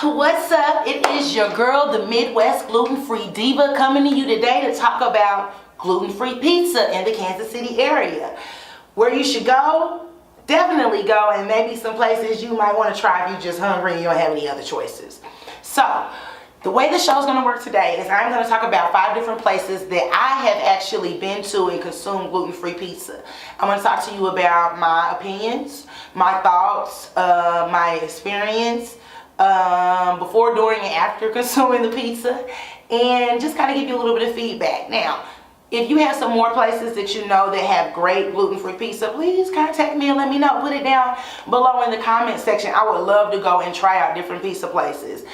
What's up? It is your girl, the Midwest Gluten Free Diva, coming to you today to talk about Gluten Free Pizza in the Kansas City area. Where you should go? Definitely go, and maybe some places you might want to try if you're just hungry and you don't have any other choices. So, the way the show's going to work today is I'm going to talk about 5 different places that I have actually been to and consumed gluten-free pizza. I'm going to talk to you about my opinions, my thoughts, my experience, before, during, and after consuming the pizza, and just kind of give you a little bit of feedback. Now, if you have some more places that you know that have great gluten-free pizza, please contact me and let me know. Put it down below in the comment section. I would love to go and try out different pizza places.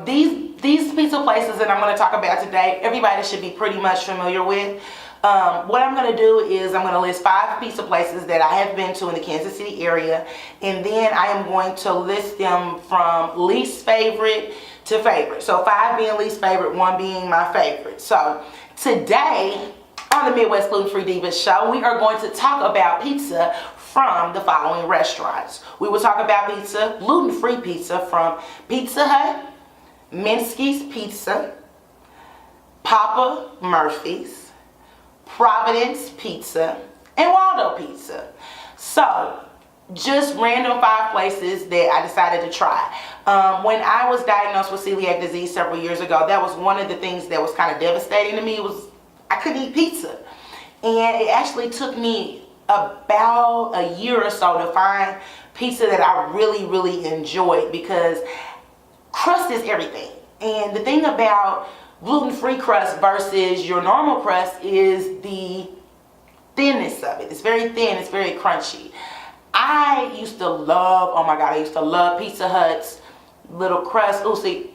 These pizza places that I'm going to talk about today, everybody should be pretty much familiar with. What I'm going to do is I'm going to list 5 pizza places that I have been to in the Kansas City area, and then I am going to list them from least favorite to favorite. So 5 being least favorite, 1 being my favorite. So today on the Midwest Gluten Free Diva show, we are going to talk about pizza from the following restaurants. We will talk about pizza, gluten-free pizza from Pizza Hut, Minskys Pizza, Papa Murphy's, Providence Pizza, and Waldo Pizza. So, just random 5 places that I decided to try. When I was diagnosed with celiac disease several years ago, that was one of the things that was kind of devastating to me. Was I couldn't eat pizza. And it actually took me about a year or so to find pizza that I really, really enjoyed, because crust is everything. And the thing about gluten-free crust versus your normal crust is the thinness of it. It's very thin, it's very crunchy. I used to love, oh my God, I used to love Pizza Hut's little crust. Oh, see,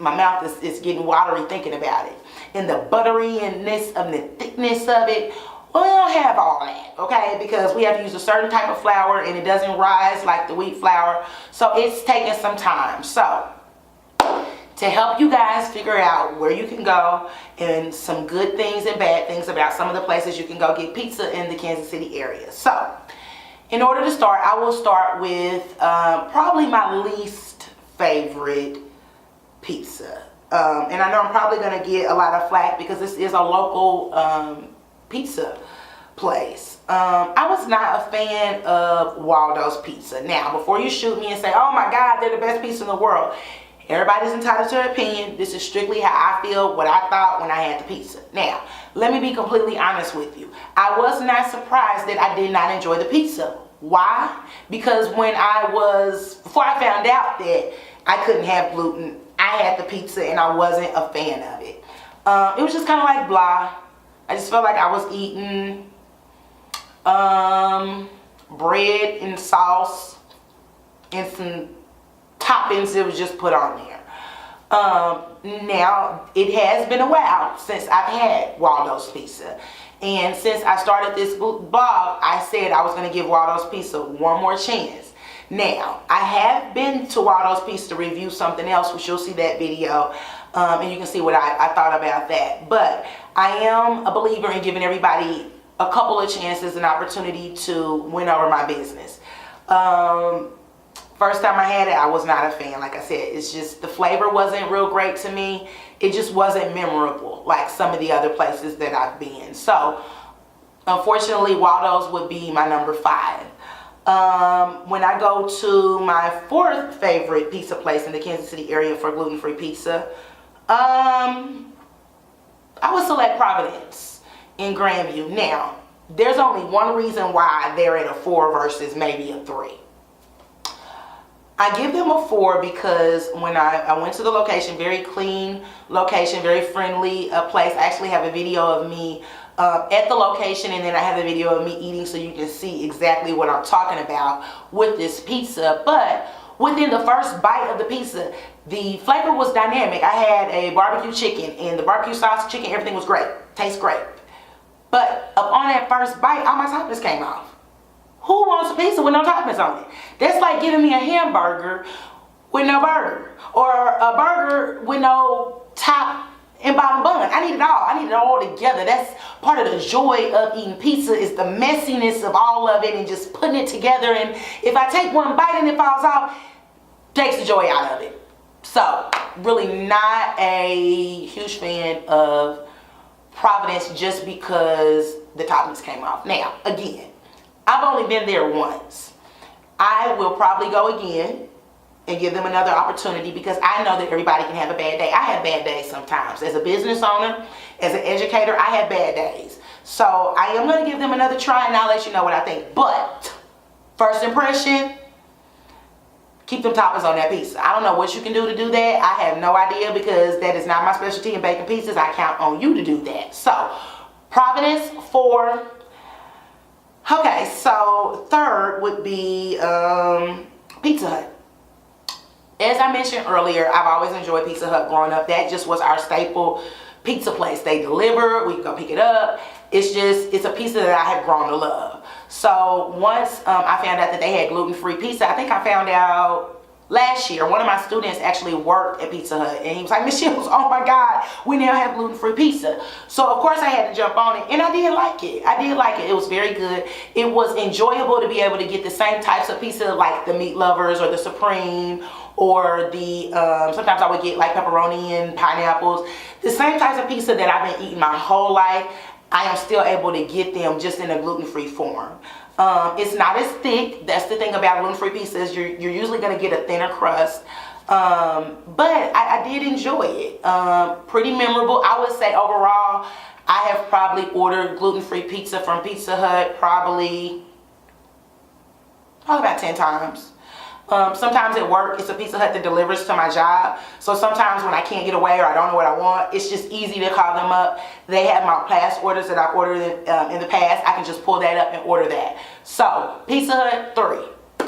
my mouth is getting watery thinking about it. And the butteriness of the thickness of it, well, we don't have all that, okay? Because we have to use a certain type of flour and it doesn't rise like the wheat flour. So it's taking some time. So, to help you guys figure out where you can go and some good things and bad things about some of the places you can go get pizza in the Kansas City area. So, in order to start, I will start with probably my least favorite pizza. And I know I'm probably going to get a lot of flack because this is a local pizza place. I was not a fan of Waldo's Pizza. Now, before you shoot me and say, oh my God, they're the best pizza in the world, everybody's entitled to their opinion. This is strictly how I feel, what I thought when I had the pizza. Now, let me be completely honest with you. I was not surprised that I did not enjoy the pizza. Why? Because before I found out that I couldn't have gluten, I had the pizza and I wasn't a fan of it. It was just kind of like blah. I just felt like I was eating bread and sauce and some toppings that was just put on there. Now, it has been a while since I've had Waldo's Pizza. And since I started this blog, I said I was going to give Waldo's Pizza one more chance. Now, I have been to Waldo's Pizza to review something else, which you'll see that video, and you can see what I thought about that. But I am a believer in giving everybody a couple of chances, an opportunity to win over my business. First time I had it, I was not a fan. Like I said, it's just the flavor wasn't real great to me. It just wasn't memorable like some of the other places that I've been. So, unfortunately, Waldo's would be my number 5. When I go to my 4th favorite pizza place in the Kansas City area for gluten-free pizza, I would select Providence in Grandview. Now, there's only one reason why they're at a 4 versus maybe a 3. I give them a 4 because when I went to the location, very clean location, very friendly place. I actually have a video of me at the location, and then I have a video of me eating so you can see exactly what I'm talking about with this pizza. But within the first bite of the pizza, the flavor was dynamic. I had a barbecue chicken, and the barbecue sauce chicken, everything was great. Tastes great. But upon that first bite, all my toppings came off. Who wants a pizza with no toppings on it? That's like giving me a hamburger with no burger, or a burger with no top and bottom bun. I need it all. I need it all together. That's part of the joy of eating pizza, is the messiness of all of it and just putting it together. And if I take one bite and it falls off, takes the joy out of it. So, really not a huge fan of Providence just because the toppings came off. Now, again, I've only been there once. I will probably go again and give them another opportunity because I know that everybody can have a bad day. I have bad days sometimes. As a business owner, as an educator, I have bad days. So I am going to give them another try and I'll let you know what I think. But first impression, keep them toppings on that pizza. I don't know what you can do to do that. I have no idea because that is not my specialty in baking pizzas. I count on you to do that. So Providence 4. Okay, so third would be Pizza Hut. As I mentioned earlier, I've always enjoyed Pizza Hut growing up. That just was our staple pizza place. They deliver, we can go pick it up. It's a pizza that I have grown to love. So once I found out that they had gluten free pizza, I think I found out last year. One of my students actually worked at Pizza Hut and he was like, Miss Shields, oh my God, we now have gluten free pizza. So of course I had to jump on it and I did like it. I did like it. It was very good. It was enjoyable to be able to get the same types of pizza like the meat lovers or the supreme or the, sometimes I would get like pepperoni and pineapples. The same types of pizza that I've been eating my whole life, I am still able to get them just in a gluten-free form. It's not as thick. That's the thing about gluten-free pizzas. You're usually going to get a thinner crust. But I did enjoy it. Pretty memorable. I would say overall, I have probably ordered gluten-free pizza from Pizza Hut probably about 10 times. Sometimes at work, it's a Pizza Hut that delivers to my job. So sometimes when I can't get away or I don't know what I want, it's just easy to call them up. They have my past orders that I've ordered in the past. I can just pull that up and order that. So Pizza Hut 3.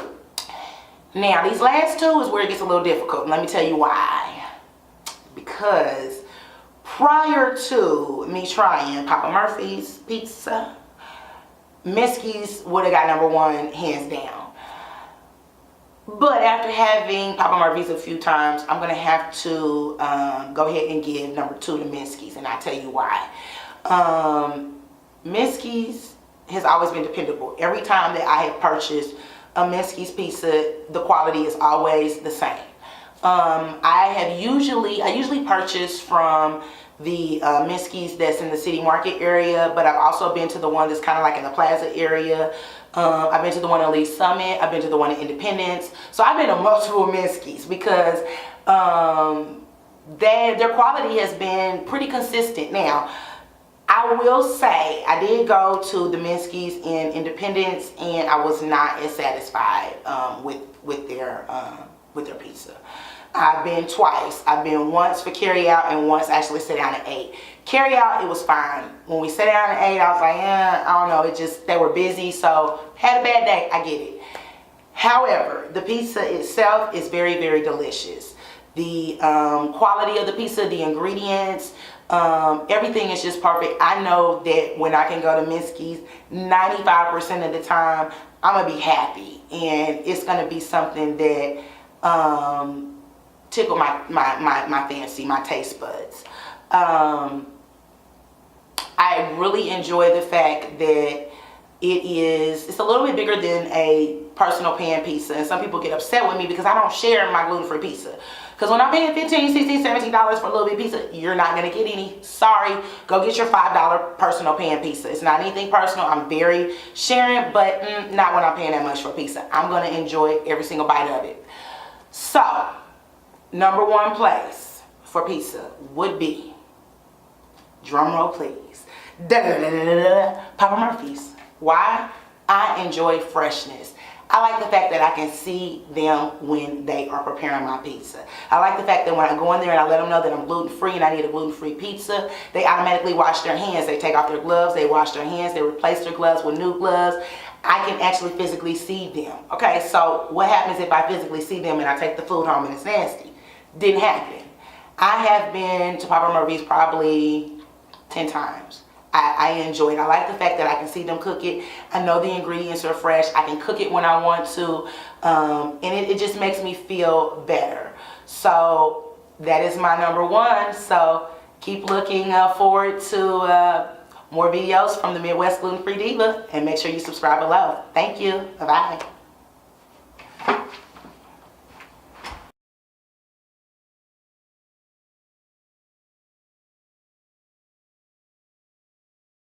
Now these last two is where it gets a little difficult. Let me tell you why. Because prior to me trying Papa Murphy's pizza, Minskys would have got number 1 hands down. But after having Papa Murphy's a few times, I'm going to have to go ahead and give number 2 to Minskys, and I'll tell you why. Minskys has always been dependable. Every time that I have purchased a Minskys pizza, the quality is always the same. I usually purchase from the Minskys that's in the city market area, but I've also been to the one that's kind of like in the plaza area. I've been to the one in Lee Summit. I've been to the one in Independence. So I've been to multiple Minskys because their quality has been pretty consistent. Now, I will say I did go to the Minskys in Independence and I was not as satisfied with their pizza. I've been twice. I've been once for carry out and once actually sit down and ate. Carry out, it was fine. When we sat down and ate, I was like, I don't know. They were busy, so had a bad day. I get it. However, the pizza itself is very, very delicious. The quality of the pizza, the ingredients, everything is just perfect. I know that when I can go to Minskys, 95% of the time, I'm going to be happy. And it's going to be something that tickle my fancy, my taste buds. I really enjoy the fact that it's a little bit bigger than a personal pan pizza, and some people get upset with me because I don't share my gluten-free pizza. Because when I'm paying $15, $16, $17 for a little bit pizza, you're not going to get any. Sorry, go get your $5 personal pan pizza. It's not anything personal. I'm very sharing, but not when I'm paying that much for pizza. I'm going to enjoy every single bite of it. So, number 1 place for pizza would be, drum roll please, Papa Murphy's. Why? I enjoy freshness. I like the fact that I can see them when they are preparing my pizza. I like the fact that when I go in there and I let them know that I'm gluten-free and I need a gluten-free pizza, they automatically wash their hands. They take off their gloves, they wash their hands, they replace their gloves with new gloves. I can actually physically see them. Okay, so what happens if I physically see them and I take the food home and it's nasty? Didn't happen. I have been to Papa Murphy's probably 10 times. I enjoy it. I like the fact that I can see them cook it. I know the ingredients are fresh. I can cook it when I want to. And it just makes me feel better. So that is my number 1. So keep looking forward to more videos from the Midwest Gluten Free Diva. And make sure you subscribe below. Thank you. Bye-bye.